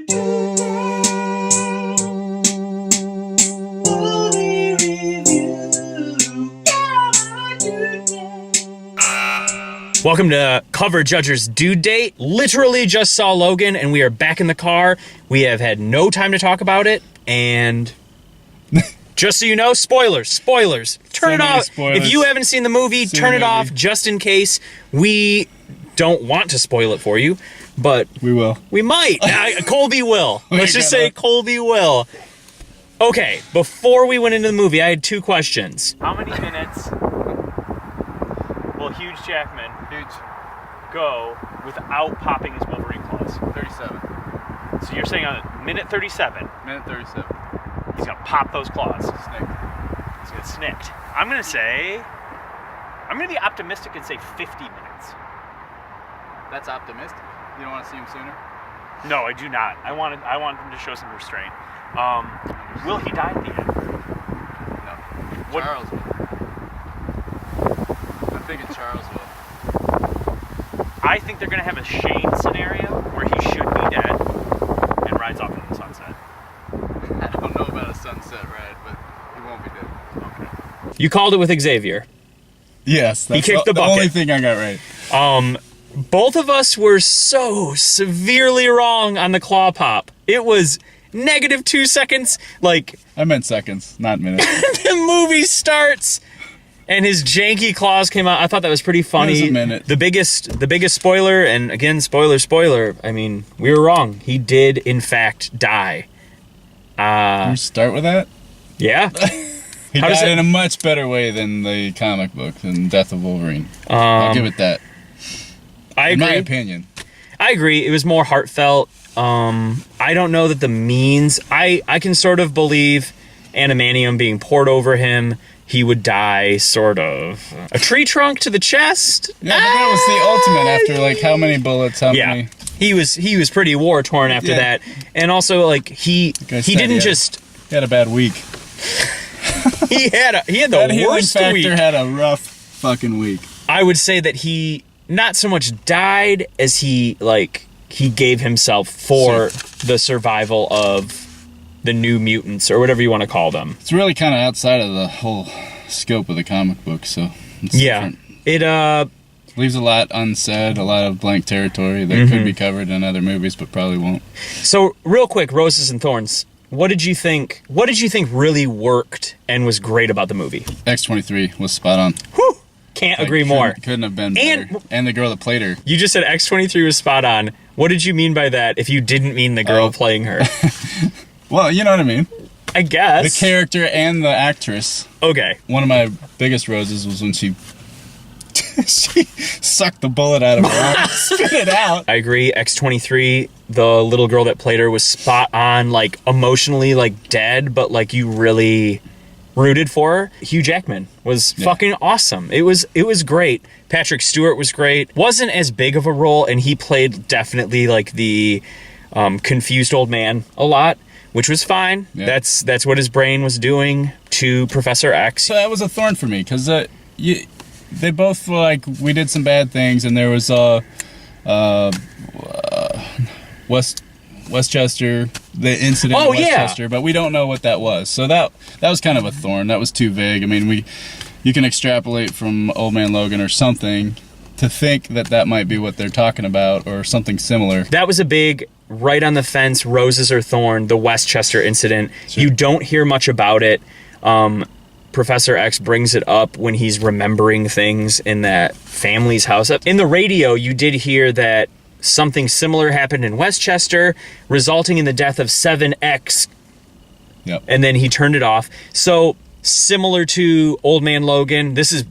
Welcome to Cover Judger's Due Date. Literally just saw Logan, and we are back in the car. We have had no time to talk about it, and just so you know, spoilers. Turn it off. Spoilers. If you haven't seen the movie, turn it off just in case. We don't want to spoil it for you, but we will. We might. Colby will. Let's just say Colby will. Okay, before we went into the movie, I had two questions. How many minutes will Hugh Jackman go without popping his Wolverine claws? 37. So you're saying on minute 37, Minute 37. he's going to pop those claws. Snake. He's going to snicked. I'm going to be optimistic and say 50 minutes. That's optimistic. You don't want to see him sooner? No, I do not. I want him to show some restraint. Will he die at the end? No. What? Charles will. I'm thinking Charles will. I think they're going to have a Shane scenario where he should be dead and rides off into the sunset. I don't know about a sunset ride, but he won't be dead. Okay. You called it with Xavier. Yes, that's He kicked the bucket. only thing I got right. Both of us were so severely wrong on the claw pop. It was -2 seconds. Like, I meant seconds, not minutes. the movie starts and his janky claws came out. I thought that was pretty funny. It was a minute. The biggest spoiler, and again, spoiler. I mean, we were wrong. He did in fact die. Can we start with that? Yeah. He died in a much better way than the comic book, than Death of Wolverine. I'll give it that. I agree. In my opinion. I agree. It was more heartfelt. I don't know that the means. I can sort of believe adamantium being poured over him. He would die, sort of. A tree trunk to the chest? Yeah, but that was the ultimate after, like, how many bullets, how many... He was pretty war-torn after that. And also, like, he didn't just... He had a bad week. he had the that worst factor week. Had a rough fucking week. I would say that he not so much died as he gave himself for the survival of the New Mutants, or whatever you want to call them. It's really kind of outside of the whole scope of the comic book, so it's different. It leaves a lot unsaid, a lot of blank territory that could be covered in other movies, but probably won't. So, real quick, Roses and Thorns. What did you think? What did you think really worked and was great about the movie? X-23 was spot on. Whew! Can't agree more. Couldn't have been better. And the girl that played her. You just said X-23 was spot on. What did you mean by that if you didn't mean the girl playing her? Well, you know what I mean. I guess. The character and the actress. Okay. One of my biggest roses was when she sucked the bullet out of her arm, spit it out. I agree. X-23, the little girl that played her was spot on, like, emotionally, like, dead, but, like, you really rooted for her. Hugh Jackman was fucking awesome. It was great. Patrick Stewart was great. Wasn't as big of a role, and he played definitely, like, the confused old man a lot, which was fine. Yeah. That's what his brain was doing to Professor X. So that was a thorn for me, because they both were like, we did some bad things, and there was Westchester, the incident in Westchester, but we don't know what that was. So that was kind of a thorn. That was too vague. I mean, you can extrapolate from Old Man Logan or something to think that might be what they're talking about, or something similar. That was a big right on the fence, roses or thorn, the Westchester incident. Sure. You don't hear much about it. Professor X brings it up when he's remembering things in that family's house. In the radio, you did hear that something similar happened in Westchester, resulting in the death of 7X. Yep. And then he turned it off. So, similar to Old Man Logan, this is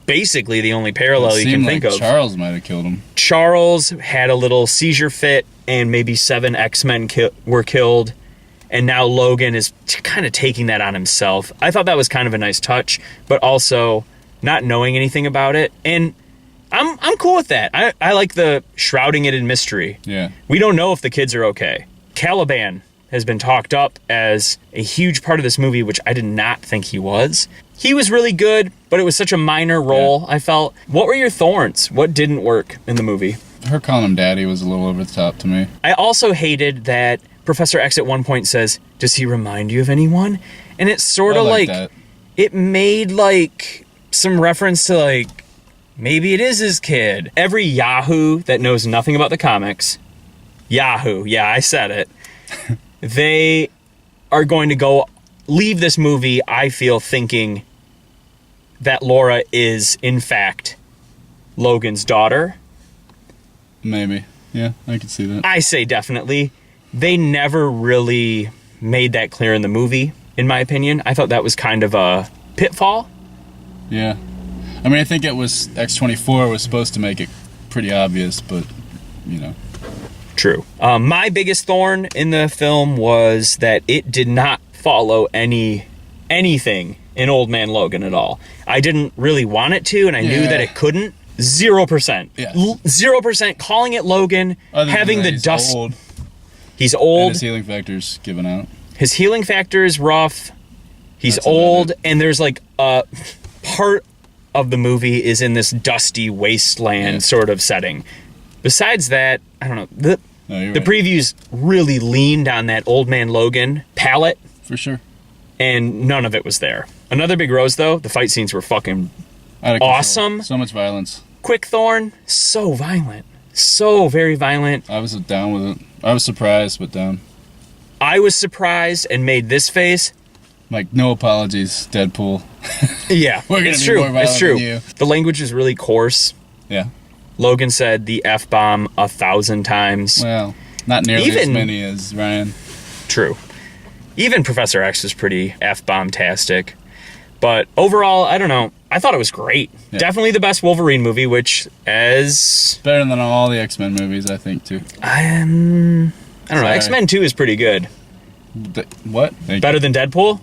basically the only parallel you can think of. Charles might have killed him. Charles had a little seizure fit, and maybe 7 X-Men were killed. And now Logan is kind of taking that on himself. I thought that was kind of a nice touch, but also not knowing anything about it. And I'm cool with that. I like the shrouding it in mystery. Yeah. We don't know if the kids are okay. Caliban has been talked up as a huge part of this movie, which I did not think he was. He was really good, but it was such a minor role, I felt. What were your thorns? What didn't work in the movie? Her calling him daddy was a little over the top to me. I also hated that Professor X at one point says, "Does he remind you of anyone?" And it's sort of like that. It made like some reference to like maybe it is his kid. Every Yahoo that knows nothing about the comics, Yahoo, yeah, I said it. They are going to leave this movie, I feel, thinking that Laura is in fact Logan's daughter. Maybe. Yeah, I can see that. I say definitely. They never really made that clear in the movie, in my opinion. I thought that was kind of a pitfall. Yeah. I mean, I think it was X-24 was supposed to make it pretty obvious, but, you know. True. My biggest thorn in the film was that it did not follow anything in Old Man Logan at all. I didn't really want it to, and I knew that it couldn't. 0%. Yeah. 0% calling it Logan, having the dust. Old. He's old. And his healing factor's given out. His healing factor is rough. That's old, and there's like a part of the movie is in this dusty wasteland sort of setting. Besides that, I don't know. The previews really leaned on that Old Man Logan palette. For sure. And none of it was there. Another big rose, though, the fight scenes were fucking awesome. So much violence. Quick Thorn, so violent. So very violent. I was down with it. I was surprised, but down. I was surprised and made this face. Like, no apologies, Deadpool. Yeah, We're gonna be more violent than you. The language is really coarse. Yeah. Logan said the F-bomb 1,000 times. Well, not nearly as many as Ryan. True. Even Professor X was pretty F-bomb-tastic. But overall, I don't know. I thought it was great. Yeah. Definitely the best Wolverine movie, which as... Better than all the X-Men movies, I think, too. I don't know. X-Men 2 is pretty good. What? Better than Deadpool?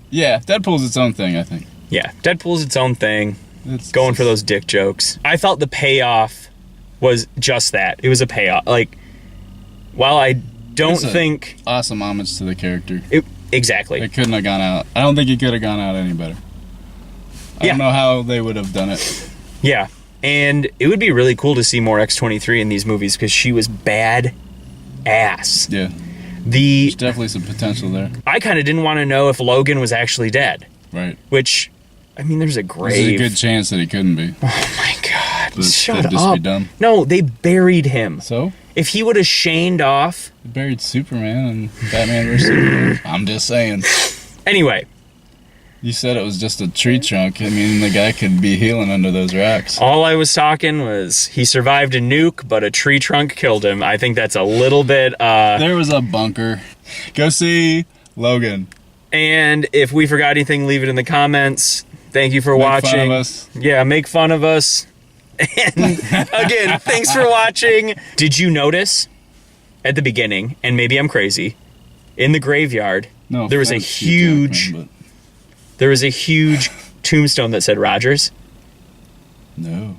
Yeah, Deadpool's its own thing, I think. Yeah, Deadpool's its own thing. It's going for those dick jokes. I felt the payoff was just that. It was a payoff. Like, while I don't think... awesome homage to the character. Exactly. It couldn't have gone out. I don't think it could have gone out any better. I don't know how they would have done it. Yeah, and it would be really cool to see more X-23 in these movies because she was bad ass. Yeah. There's definitely some potential there. I kind of didn't want to know if Logan was actually dead. Right. Which, I mean, there's a grave. There's a good chance that he couldn't be. Oh my God. But Shut just up. Be dumb. No, they buried him. So? If he would have shaned off. They buried Superman and Batman vs. Superman. I'm just saying. Anyway. You said it was just a tree trunk. I mean, the guy could be healing under those rocks. All I was talking was he survived a nuke, but a tree trunk killed him. I think that's a little bit... There was a bunker. Go see Logan. And if we forgot anything, leave it in the comments. Thank you for watching. Make fun of us. Yeah, make fun of us. And again, thanks for watching. Did you notice at the beginning, and maybe I'm crazy, in the graveyard, there was a huge... There was a huge tombstone that said Rogers. No.